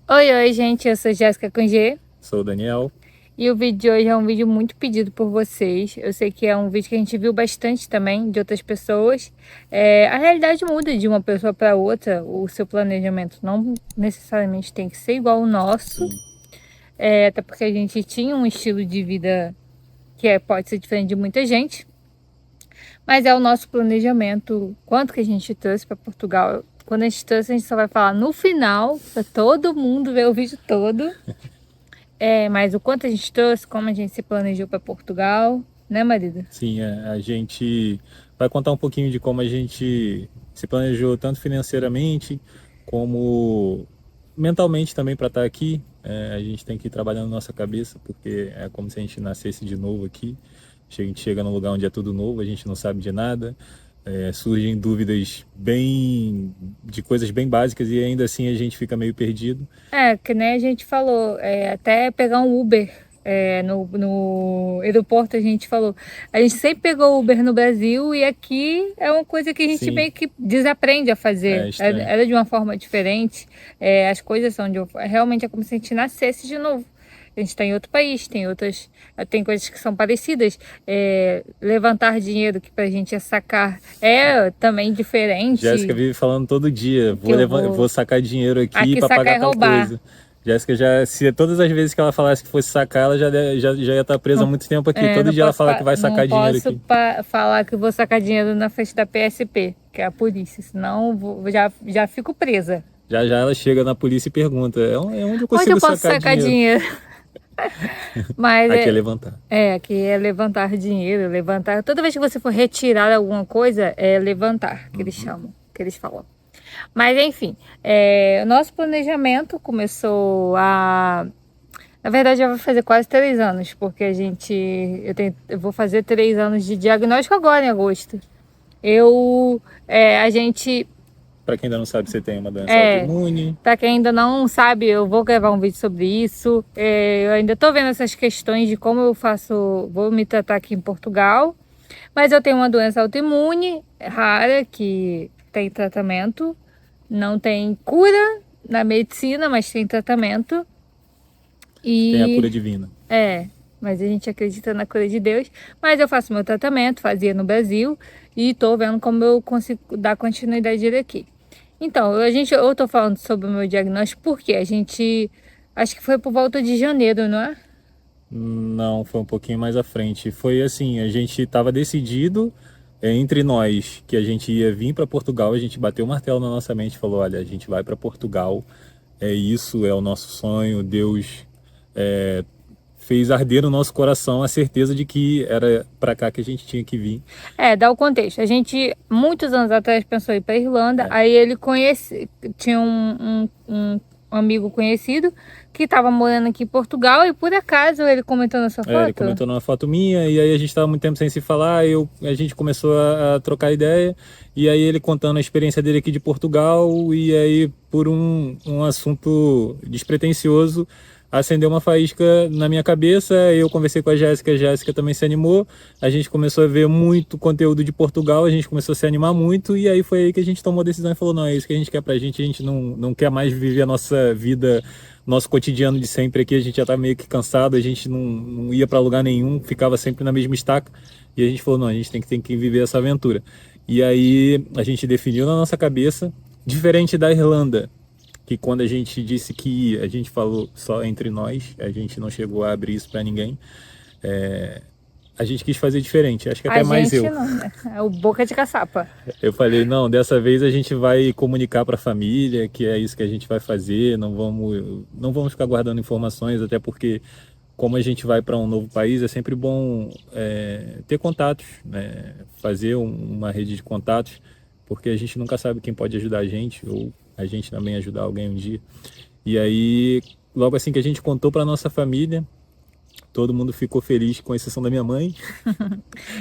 Oi, gente, eu sou Jéssica com G Sou o Daniel. e o vídeo de hoje é um vídeo muito pedido por vocês. Eu sei que é um vídeo que a gente viu bastante também de outras pessoas. A realidade muda de uma pessoa para outra, o seu planejamento não necessariamente tem que ser igual ao nosso, Sim. até porque a gente tinha um estilo de vida que pode ser diferente de muita gente, mas é o nosso planejamento, quanto que a gente trouxe para Portugal. Quando a gente trouxe, a gente só vai falar no final, para todo mundo ver o vídeo todo. Mas o quanto a gente trouxe, como a gente se planejou para Portugal, né, marido? Sim, a gente vai contar um pouquinho de como a gente se planejou tanto financeiramente como mentalmente também para estar aqui. A gente tem que ir trabalhando nossa cabeça, porque é como se a gente nascesse de novo aqui. A gente chega num lugar onde é tudo novo, a gente não sabe de nada. Surgem dúvidas de coisas bem básicas e ainda assim a gente fica meio perdido. Que nem a gente falou, até pegar um Uber no aeroporto a gente falou. A gente sempre pegou Uber no Brasil e aqui é uma coisa que a gente Sim, meio que desaprende a é fazer. estranho. Era de uma forma diferente, as coisas são realmente é como se a gente nascesse de novo. A gente está em outro país, tem coisas que são parecidas. Levantar dinheiro que pra gente é sacar é também Jéssica diferente. vive falando todo dia, Que eu vou vou sacar dinheiro aqui aqui para sacar pagar e tal roubar. coisa. Jéssica já, se todas as vezes que ela falasse que fosse sacar, ela já ia estar presa há Não, muito tempo aqui. Todo não dia ela posso, fala que vai não sacar dinheiro posso aqui. falar que vou sacar dinheiro na frente da PSP, que é a polícia, senão já fico presa. Já já ela chega na polícia e pergunta: é onde eu Onde eu consigo posso sacar sacar dinheiro? dinheiro? Mas Aqui é levantar. aqui é levantar dinheiro, levantar. Toda vez que você for retirar alguma coisa, é levantar, que eles chamam, que eles falam. Mas enfim, o nosso planejamento começou na verdade, já vai fazer quase 3 anos, porque eu vou fazer 3 anos de diagnóstico agora em agosto. A gente, Para quem ainda não sabe, você tem uma doença autoimune. para quem ainda não sabe, eu vou gravar um vídeo sobre isso. Eu ainda tô vendo essas questões de como vou me tratar aqui em Portugal. Mas eu tenho uma doença autoimune rara que tem tratamento, não tem cura na medicina, mas tem tratamento. Tem a cura E divina. mas a gente acredita na cura de Deus. Mas eu faço meu tratamento, fazia no Brasil, e tô vendo como eu consigo dar continuidade dele aqui. Então, eu tô falando sobre o meu diagnóstico porque acho que foi por volta de janeiro, não é? Não, foi um pouquinho mais à frente. Foi assim, a gente estava decidido entre nós que a gente ia vir para Portugal, a gente bateu o martelo na nossa mente e falou: olha, a gente vai para Portugal, é isso, é o nosso sonho. Deus fez arder no nosso coração a certeza de que era para cá que a gente tinha que vir. Dá o contexto. A gente, muitos anos atrás, pensou em ir pra Irlanda, É, aí tinha um amigo conhecido que estava morando aqui em Portugal e por acaso ele comentou na sua Ele foto. comentou numa foto minha, e aí a gente estava muito tempo sem se falar, a gente começou a trocar ideia, e aí ele contando a experiência dele aqui de Portugal, e aí por um assunto despretensioso, acendeu uma faísca na minha cabeça, eu conversei com a Jéssica também se animou, a gente começou a ver muito conteúdo de Portugal, a gente começou a se animar muito, e aí foi aí que a gente tomou a decisão e falou: não, é isso que a gente quer pra gente não quer mais viver a nossa vida, nosso cotidiano de sempre aqui, a gente já tá meio que cansado, a gente não ia para lugar nenhum, ficava sempre na mesma estaca, e a gente falou: não, a gente tem que viver essa aventura. E aí a gente definiu na nossa cabeça, diferente da Irlanda, que quando a gente disse que ia, a gente falou só entre nós, a gente não chegou a abrir isso para ninguém. A gente quis fazer diferente, acho que A até mais gente eu. não, né? É o boca de caçapa. Eu falei: não, dessa vez a gente vai comunicar para a família que é isso que a gente vai fazer, não vamos ficar guardando informações, até porque como a gente vai para um novo país, é sempre bom ter contatos, né? Fazer uma rede de contatos, porque a gente nunca sabe quem pode ajudar a gente, ou a gente também ajudar alguém um dia. E aí, logo assim que a gente contou para nossa família, todo mundo ficou feliz, com exceção da minha mãe.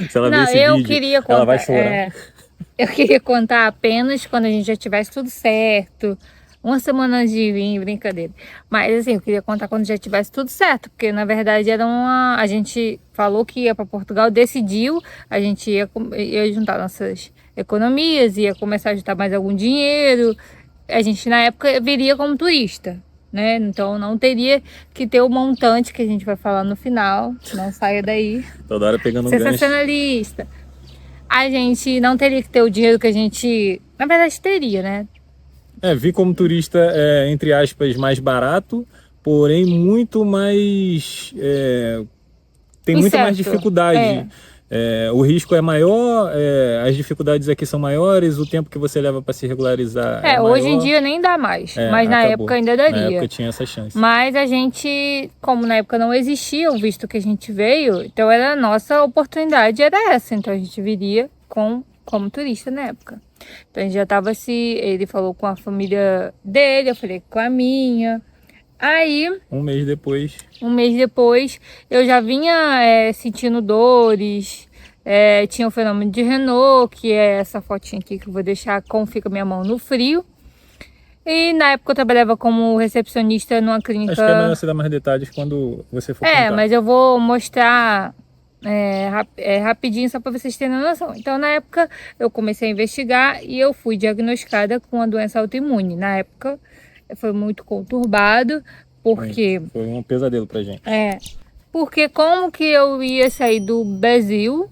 Se ela ver Não, esse eu vídeo, queria ela vai contar. chorar. Eu queria contar apenas quando a gente já tivesse tudo certo. Uma semana de vir, brincadeira. Mas assim, eu queria contar quando já tivesse tudo certo, porque na verdade a gente falou que ia para Portugal, decidiu, a gente ia juntar nossas economias, ia começar a juntar mais algum dinheiro. A gente na época viria como turista, né? Então não teria que ter o montante que a gente vai falar no final, não saia daí. Toda hora pegando um gancho. Sensacionalista. A gente não teria que ter o dinheiro que a gente, na verdade, teria, né? Vir como turista entre aspas, mais barato, porém muito mais... tem muita mais dificuldade. O risco é maior, as dificuldades aqui são maiores, o tempo que você leva para se regularizar é maior. Hoje em dia nem dá mais, mas na época ainda daria. Na época tinha essa chance. Mas a gente, como na época não existia o visto que a gente veio, então era a nossa oportunidade, era essa. Então a gente viria como turista na época. Então a gente já estava ele falou com a família dele, eu falei com a minha. Aí, um mês depois, eu já vinha sentindo dores, tinha o fenômeno de Renault, que é essa fotinha aqui que eu vou deixar como fica minha mão no frio. E na época eu trabalhava como recepcionista numa clínica... Acho que é melhor você dar mais detalhes quando você for contar. Mas eu vou mostrar rapidinho só para vocês terem noção. Então na época eu comecei a investigar e eu fui diagnosticada com a doença autoimune. Na época... foi muito conturbado, porque... Foi um pesadelo pra gente. Porque como que eu ia sair do Brasil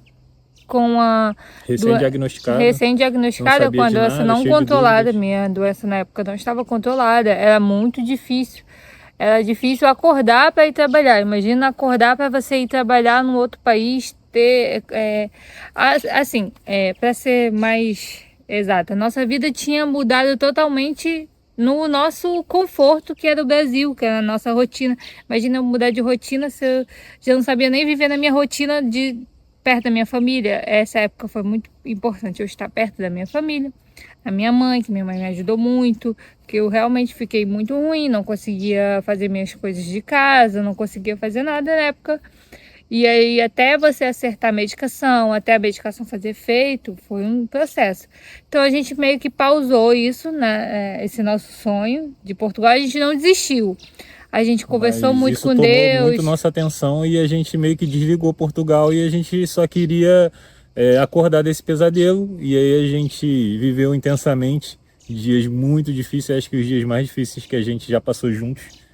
com a... Recém-diagnosticada com a doença não controlada. Minha doença na época não estava controlada. Era muito difícil. Era difícil acordar para ir trabalhar. Imagina acordar para você ir trabalhar num outro país, para ser mais exata, nossa vida tinha mudado totalmente no nosso conforto, que era o Brasil, que era a nossa rotina. Imagina eu mudar de rotina se eu já não sabia nem viver na minha rotina perto da minha família. Essa época foi muito importante eu estar perto da minha família, a minha mãe, que minha mãe me ajudou muito, porque eu realmente fiquei muito ruim, não conseguia fazer minhas coisas de casa, não conseguia fazer nada na época. E aí até você acertar a medicação, até a medicação fazer efeito, foi um processo. Então a gente meio que pausou isso, né? Esse nosso sonho de Portugal. A gente não desistiu. A gente conversou muito com Deus. Isso tomou muito nossa atenção e a gente meio que desligou Portugal e a gente só queria acordar desse pesadelo. E aí a gente viveu intensamente dias muito difíceis, acho que os dias mais difíceis que a gente já passou juntos.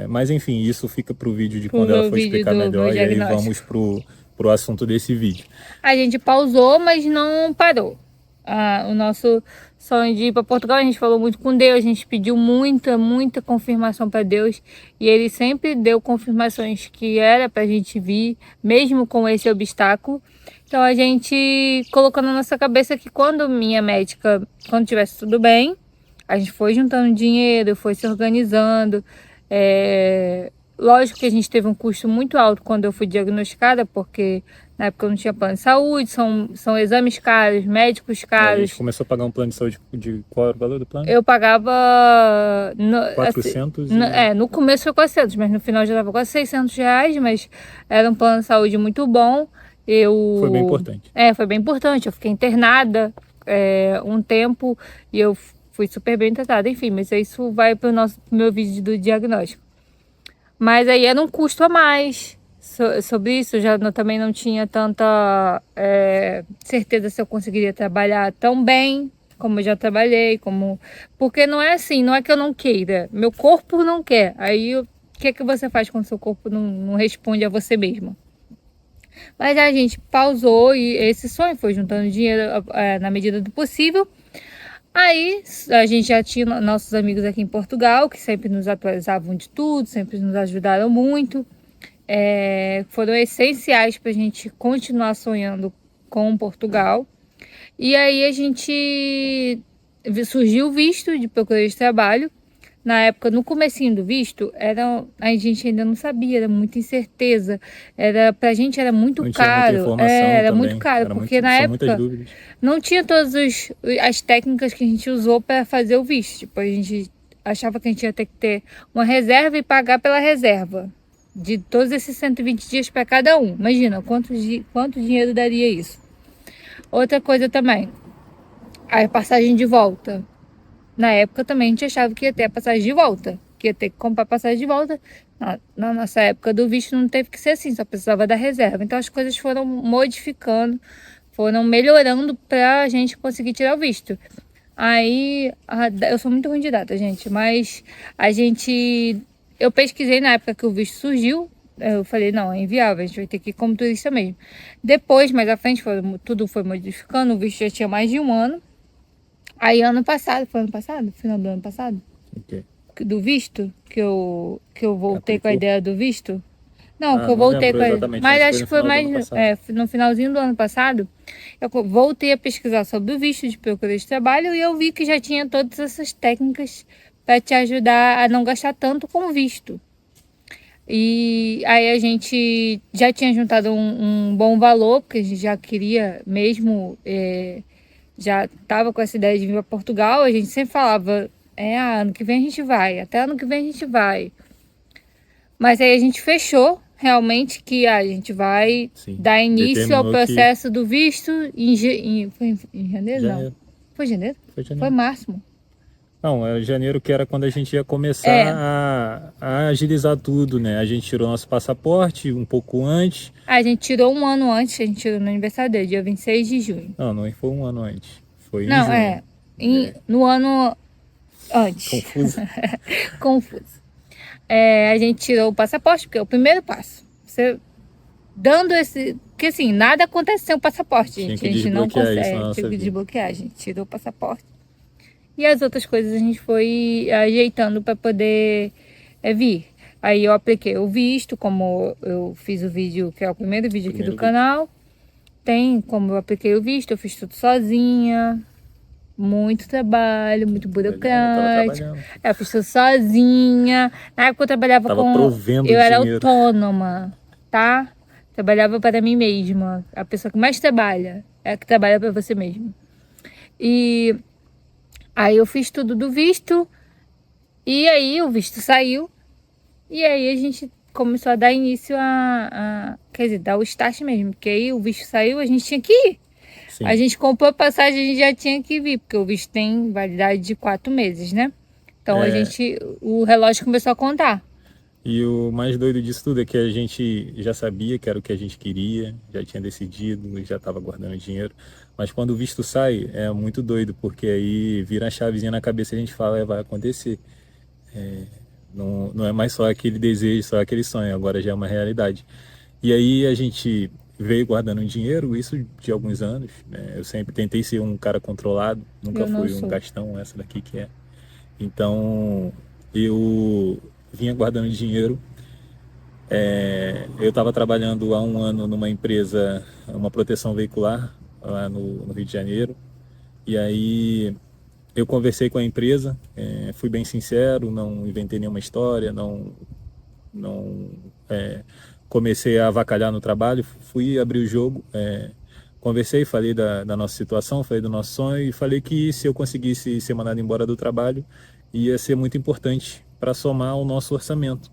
Mas enfim, isso fica para o vídeo de quando ela for explicar melhor, e aí vamos pro assunto desse vídeo. A gente pausou, mas não parou. O nosso sonho de ir para Portugal, a gente falou muito com Deus, a gente pediu muita confirmação para Deus, e Ele sempre deu confirmações que era para a gente vir, mesmo com esse obstáculo. Então a gente colocou na nossa cabeça que quando tivesse tudo bem, a gente foi juntando dinheiro, foi se organizando. Lógico que a gente teve um custo muito alto quando eu fui diagnosticada, porque na época eu não tinha plano de saúde, são exames caros, médicos caros. A gente começou a pagar um plano de saúde qual era o valor do plano? Eu pagava... 400? No começo foi 400, mas no final já estava quase 600 reais, mas era um plano de saúde muito bom. Foi bem importante. Foi bem importante. Eu fiquei internada um tempo e eu fui super bem tratada, enfim, mas isso vai para o meu vídeo do diagnóstico. Mas aí era um custo a mais. Sobre isso, também não tinha tanta certeza se eu conseguiria trabalhar tão bem como eu já trabalhei, porque não é assim, não é que eu não queira, meu corpo não quer. Aí o que você faz quando seu corpo não responde a você mesmo? Mas a gente pausou e esse sonho foi juntando dinheiro na medida do possível. Aí a gente já tinha nossos amigos aqui em Portugal, que sempre nos atualizavam de tudo, sempre nos ajudaram muito. Foram essenciais para a gente continuar sonhando com Portugal. E aí surgiu o visto de procura de trabalho. Na época, no comecinho do visto, a gente ainda não sabia, era muita incerteza. Pra gente era muito caro. Era muito caro, porque na época não tinha todas as técnicas que a gente usou para fazer o visto. Tipo, a gente achava que a gente ia ter que ter uma reserva e pagar pela reserva de todos esses 120 dias para cada um. Imagina quanto dinheiro daria isso. Outra coisa também, a passagem de volta. Na época também a gente achava que ia ter a passagem de volta, que ia ter que comprar passagem de volta. Na nossa época do visto não teve que ser assim, só precisava da reserva. Então as coisas foram modificando, foram melhorando para a gente conseguir tirar o visto. Aí, eu sou muito ruim de data, gente, mas eu pesquisei na época que o visto surgiu, eu falei, não, é inviável, a gente vai ter que ir como turista mesmo. Depois, mais à frente, tudo foi modificando, o visto já tinha mais de um ano. Aí foi ano passado? Final do ano passado? Ok. Do visto, que eu voltei com a Aplicou? ideia do visto. Não, que eu Não voltei lembro com a... exatamente, Mas mas foi acho no que foi final do ano mais passado. no finalzinho do ano passado. Eu voltei a pesquisar sobre o visto de procura de trabalho e eu vi que já tinha todas essas técnicas para te ajudar a não gastar tanto com visto. E aí a gente já tinha juntado um bom valor, porque a gente já queria mesmo, já estava com essa ideia de vir para Portugal. A gente sempre falava, ano que vem a gente vai, até ano que vem a gente vai. Mas aí a gente fechou realmente que a gente vai Sim. dar início ao Determinou processo do visto foi em janeiro? Não. janeiro. Foi janeiro? Foi Foi janeiro. março. Não, é janeiro que era quando a gente ia começar É. a agilizar tudo, né? A gente tirou nosso passaporte um pouco antes. A gente tirou um ano antes, a gente tirou no aniversário dele, dia 26 de junho. Não foi um ano antes. Foi em Não, junho. no ano antes. Confuso. Confuso. A gente tirou o passaporte, porque é o primeiro passo. Você dando esse... Porque assim, nada acontece sem o passaporte, Tinha gente. que A gente não desbloquear isso na consegue. nossa Tinha que vida. desbloquear, a gente tirou o passaporte. E as outras coisas a gente foi ajeitando para poder vir. Aí eu apliquei o visto, como eu fiz o vídeo, que é o primeiro vídeo aqui do canal. Tem como eu apliquei o visto, eu fiz tudo sozinha. Muito trabalho, muito burocrático. Eu fiz tudo sozinha. Na época eu trabalhava provendo eu era dinheiro. autônoma, tá? Trabalhava para mim mesma. A pessoa que mais trabalha é a que trabalha para você mesmo. E aí eu fiz tudo do visto. E aí o visto saiu. E aí a gente começou a dar início quer dizer, dar o start mesmo. Porque aí o visto saiu, a gente tinha que ir. Sim. A gente comprou a passagem, a gente já tinha que vir, porque o visto tem validade de 4 meses, né? Então o relógio começou a contar. E o mais doido disso tudo é que a gente já sabia que era o que a gente queria, já tinha decidido, já estava guardando dinheiro. Mas quando o visto sai, é muito doido, porque aí vira a chavezinha na cabeça e a gente fala, vai acontecer. Não é mais só aquele desejo, só aquele sonho, agora já é uma realidade. E aí a gente veio guardando dinheiro, isso de alguns anos, né? Eu sempre tentei ser um cara controlado, nunca fui um gastão, essa daqui que é. Então, eu vinha guardando dinheiro. Eu estava trabalhando há um ano numa empresa, uma proteção veicular, lá no Rio de Janeiro. E aí eu conversei com a empresa, fui bem sincero, não inventei nenhuma história, não comecei a avacalhar no trabalho, fui abrir o jogo, conversei, falei da nossa situação, falei do nosso sonho e falei que se eu conseguisse ser mandado embora do trabalho, ia ser muito importante para somar ao nosso orçamento,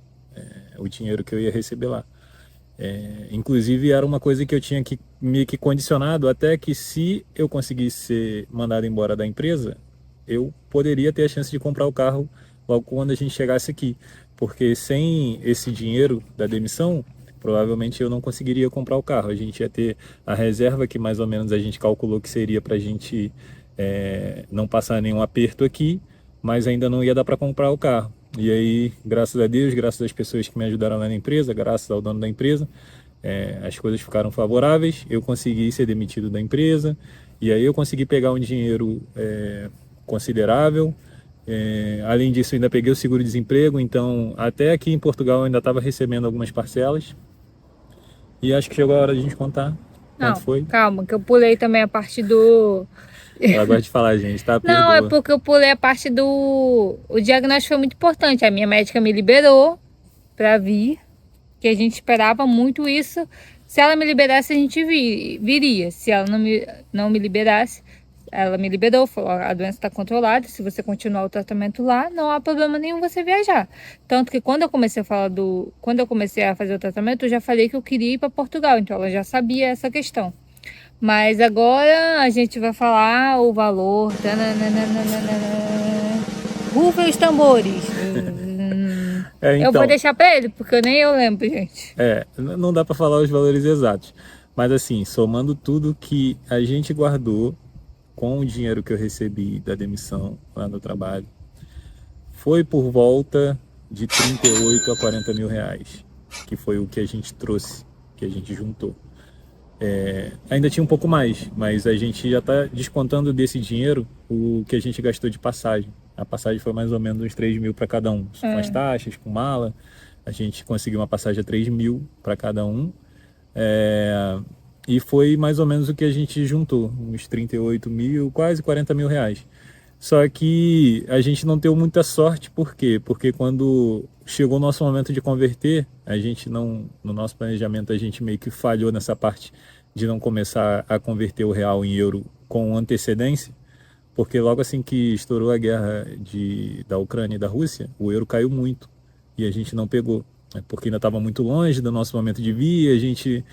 o dinheiro que eu ia receber lá. Inclusive era uma coisa que eu tinha que meio que condicionado até que se eu conseguisse ser mandado embora da empresa, eu poderia ter a chance de comprar o carro logo quando a gente chegasse aqui, porque sem esse dinheiro da demissão, provavelmente eu não conseguiria comprar o carro. A gente ia ter a reserva que mais ou menos a gente calculou que seria para a gente não passar nenhum aperto aqui, mas ainda não ia dar para comprar o carro. E aí, graças a Deus, graças às pessoas que me ajudaram lá na empresa, graças ao dono da empresa, as coisas ficaram favoráveis, eu consegui ser demitido da empresa, e aí eu consegui pegar um dinheiro considerável. Além disso, eu ainda peguei o seguro-desemprego, então até aqui em Portugal eu ainda estava recebendo algumas parcelas. E acho que chegou a hora de a gente contar quanto foi. Calma, que eu pulei também a parte do... Ela gosta de falar, gente, tá? Perdoa. Não, é porque eu pulei a parte do... O diagnóstico foi muito importante. A minha médica me liberou para vir, que a gente esperava muito isso. Se ela me liberasse, a gente viria. Se ela não me liberasse, ela me liberou, falou, a doença está controlada, se você continuar o tratamento lá, não há problema nenhum você viajar. Tanto que quando eu comecei a fazer o tratamento, eu já falei que eu queria ir para Portugal, então ela já sabia essa questão. Mas agora a gente vai falar o valor. Rufem os tambores. Então, eu vou deixar para ele, porque nem eu lembro, gente. Não dá para falar os valores exatos. Mas assim, somando tudo que a gente guardou com o dinheiro que eu recebi da demissão lá no trabalho, foi por volta de 38 a 40 mil reais, que foi o que a gente trouxe, que a gente juntou. Ainda tinha um pouco mais, mas a gente já está descontando desse dinheiro o que a gente gastou de passagem. A passagem foi mais ou menos uns 3 mil para cada um, com as taxas, com mala. A gente conseguiu uma passagem a 3 mil para cada um. E foi mais ou menos o que a gente juntou, uns 38 mil, quase 40 mil reais. Só que a gente não deu muita sorte, por quê? Porque quando chegou o nosso momento de converter, a gente não, no nosso planejamento, a gente meio que falhou nessa parte de não começar a converter o real em euro com antecedência, porque logo assim que estourou a guerra da Ucrânia e da Rússia, o euro caiu muito e a gente não pegou, porque ainda estava muito longe do nosso momento de vir, a gente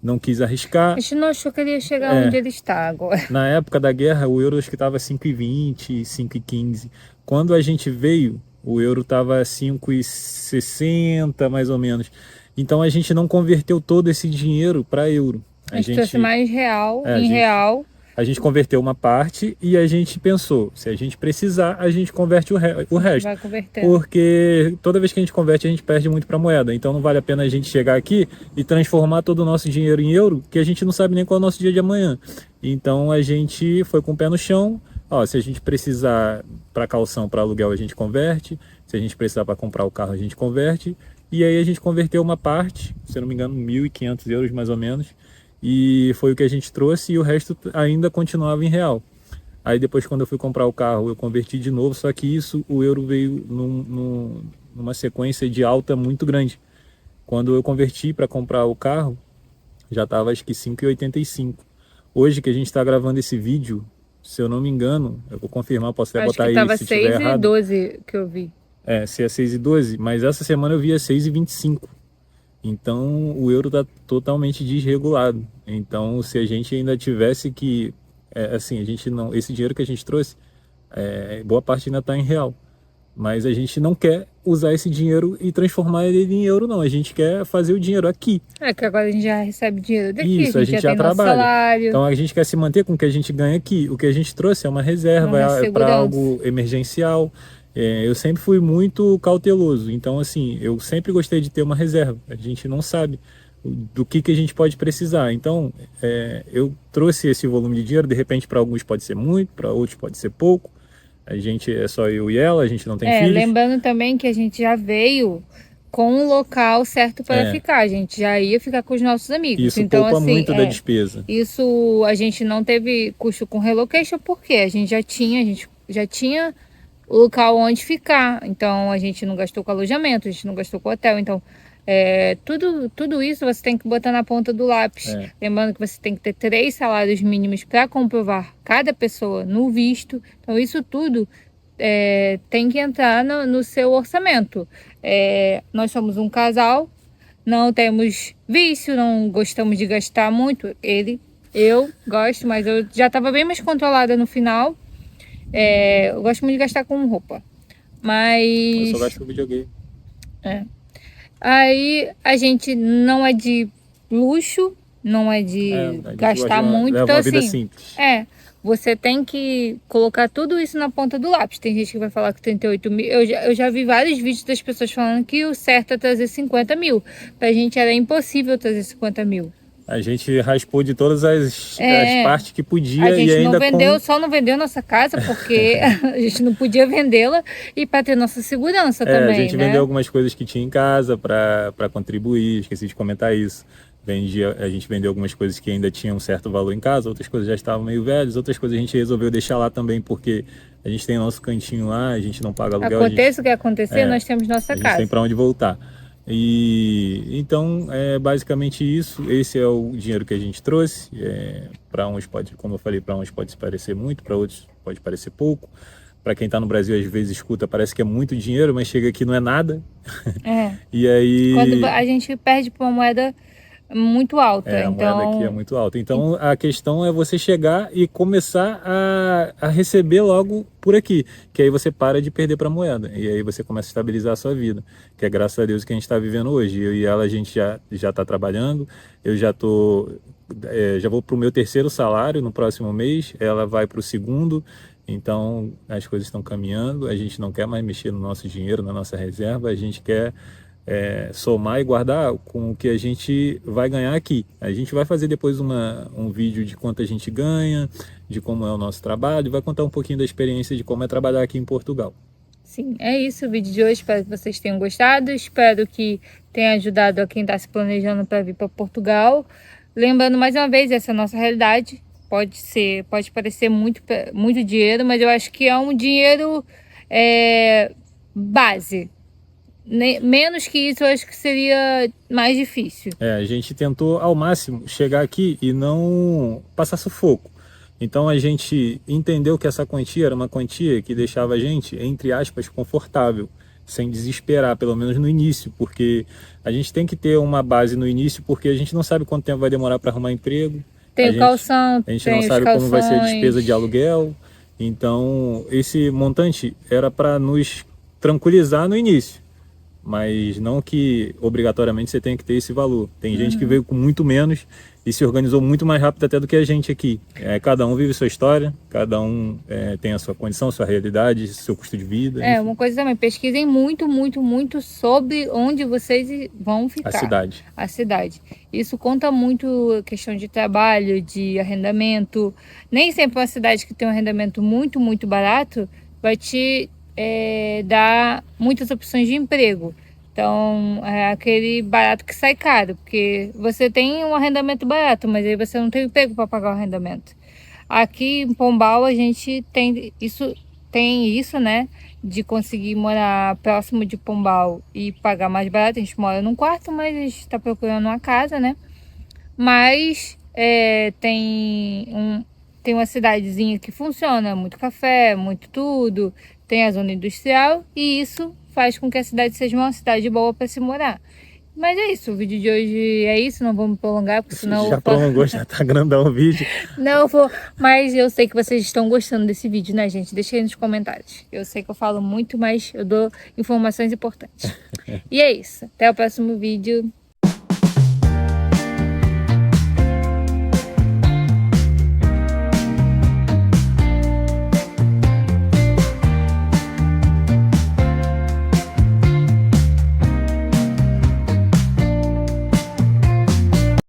não quis arriscar. A gente não achou que ele ia chegar onde ele está agora. Na época da guerra, o euro acho que estava 5,20, 5,15. Quando a gente veio, o euro estava 5,60 mais ou menos. Então a gente não converteu todo esse dinheiro para euro. A gente trouxe mais real, real. A gente converteu uma parte e a gente pensou, se a gente precisar, a gente converte o resto. Vai converter. Porque toda vez que a gente converte, a gente perde muito para moeda. Então não vale a pena a gente chegar aqui e transformar todo o nosso dinheiro em euro, que a gente não sabe nem qual é o nosso dia de amanhã. Então a gente foi com o pé no chão. Se a gente precisar para calção, para aluguel, a gente converte. Se a gente precisar para comprar o carro, a gente converte. E aí a gente converteu uma parte, se eu não me engano, 1.500 euros mais ou menos. E foi o que a gente trouxe e o resto ainda continuava em real. Aí depois, quando eu fui comprar o carro, eu converti de novo, só que o euro veio numa sequência de alta muito grande. Quando eu converti para comprar o carro, já estava acho que 5,85. Hoje que a gente está gravando esse vídeo, se eu não me engano, eu vou confirmar, posso até botar aí se estiver errado. Acho que estava 6,12 que eu vi. Se é 6,12, mas essa semana eu via 6,25. Então o euro está totalmente desregulado. Então se a gente ainda tivesse que, assim, a gente não, esse dinheiro que a gente trouxe, boa parte ainda está em real. Mas a gente não quer usar esse dinheiro e transformar ele em euro, não. A gente quer fazer o dinheiro aqui. Que agora a gente já recebe dinheiro daqui. Isso, a gente já trabalha. Salário. Então a gente quer se manter com o que a gente ganha aqui. O que a gente trouxe é uma reserva, para algo emergencial. Eu sempre fui muito cauteloso, então assim, eu sempre gostei de ter uma reserva. A gente não sabe do que a gente pode precisar. Então, eu trouxe esse volume de dinheiro, de repente para alguns pode ser muito, para outros pode ser pouco. A gente é só eu e ela, a gente não tem filhos. Lembrando também que a gente já veio com um local certo para ficar. A gente já ia ficar com os nossos amigos. Isso então, poupa assim, muito da despesa. Isso a gente não teve custo com relocation, porque a gente já tinha o local onde ficar, então a gente não gastou com alojamento, a gente não gastou com hotel, então tudo isso você tem que botar na ponta do lápis, lembrando que você tem que ter 3 salários mínimos para comprovar cada pessoa no visto, então isso tudo tem que entrar no seu orçamento. Nós somos um casal, não temos vício, não gostamos de gastar muito, eu gosto, mas eu já estava bem mais controlada no final. Eu gosto muito de gastar com roupa, mas... Eu só gasto com videogame. Aí a gente não é de luxo, não é de gastar muito, então uma vida assim, simples. Você tem que colocar tudo isso na ponta do lápis. Tem gente que vai falar que 38 mil, eu já vi vários vídeos das pessoas falando que o certo é trazer 50 mil, pra gente era impossível trazer 50 mil. A gente raspou de todas as partes que podia. A gente e ainda não vendeu, só não vendeu nossa casa porque a gente não podia vendê-la e para ter nossa segurança também. A gente vendeu algumas coisas que tinha em casa para contribuir, esqueci de comentar isso. A gente vendeu algumas coisas que ainda tinham um certo valor em casa, outras coisas já estavam meio velhas, outras coisas a gente resolveu deixar lá também porque a gente tem nosso cantinho lá, a gente não paga aluguel. Aconteça o que acontecer, nós temos nossa casa. A gente tem para onde voltar. E então é basicamente isso. Esse é o dinheiro que a gente trouxe. Para uns pode, como eu falei, para uns pode parecer muito, para outros pode parecer pouco. Para quem está no Brasil às vezes escuta, parece que é muito dinheiro, mas chega aqui não é nada. E aí quando a gente perde por uma moeda muito alta. A então, moeda aqui é muito alta. Então a questão é você chegar e começar a receber logo por aqui, que aí você para de perder para a moeda e aí você começa a estabilizar a sua vida, que é graças a Deus que a gente está vivendo hoje. Eu e ela, a gente já está trabalhando, eu já já vou para o meu 3º salário no próximo mês, ela vai para o 2º. Então as coisas estão caminhando, a gente não quer mais mexer no nosso dinheiro, na nossa reserva, a gente quer somar e guardar com o que a gente vai ganhar aqui. A gente vai fazer depois um vídeo de quanto a gente ganha, de como é o nosso trabalho, vai contar um pouquinho da experiência de como é trabalhar aqui em Portugal. Sim, é isso o vídeo de hoje. Espero que vocês tenham gostado. Espero que tenha ajudado a quem está se planejando para vir para Portugal. Lembrando mais uma vez, essa é a nossa realidade. Pode parecer muito dinheiro, mas eu acho que é um dinheiro base. Menos que isso, eu acho que seria mais difícil. A gente tentou ao máximo chegar aqui e não passar sufoco. Então a gente entendeu que essa quantia era uma quantia que deixava a gente, entre aspas, confortável, sem desesperar, pelo menos no início, porque a gente tem que ter uma base no início, porque a gente não sabe quanto tempo vai demorar para arrumar emprego. Tem o calção, a gente não sabe como vai ser a despesa de aluguel. Então esse montante era para nos tranquilizar no início. Mas não que obrigatoriamente você tenha que ter esse valor. Tem gente que veio com muito menos e se organizou muito mais rápido até do que a gente aqui. Cada um vive sua história, cada um tem a sua condição, sua realidade, seu custo de vida. Uma coisa também, pesquisem muito sobre onde vocês vão ficar. A cidade. Isso conta muito a questão de trabalho, de arrendamento. Nem sempre uma cidade que tem um arrendamento muito barato vai te dar muitas opções de emprego. Então, é aquele barato que sai caro, porque você tem um arrendamento barato, mas aí você não tem emprego para pagar o arrendamento. Aqui em Pombal a gente tem isso, né, de conseguir morar próximo de Pombal e pagar mais barato. A gente mora num quarto, mas a gente está procurando uma casa, né? Mas tem uma cidadezinha que funciona, muito café, muito tudo, tem a zona industrial e isso faz com que a cidade seja uma cidade boa para se morar. Mas é isso, o vídeo de hoje é isso, não vou me prolongar, porque senão... Já prolongou, já tá grandão o vídeo. Não vou, mas eu sei que vocês estão gostando desse vídeo, né, gente? Deixa aí nos comentários. Eu sei que eu falo muito, mas eu dou informações importantes. E é isso, até o próximo vídeo.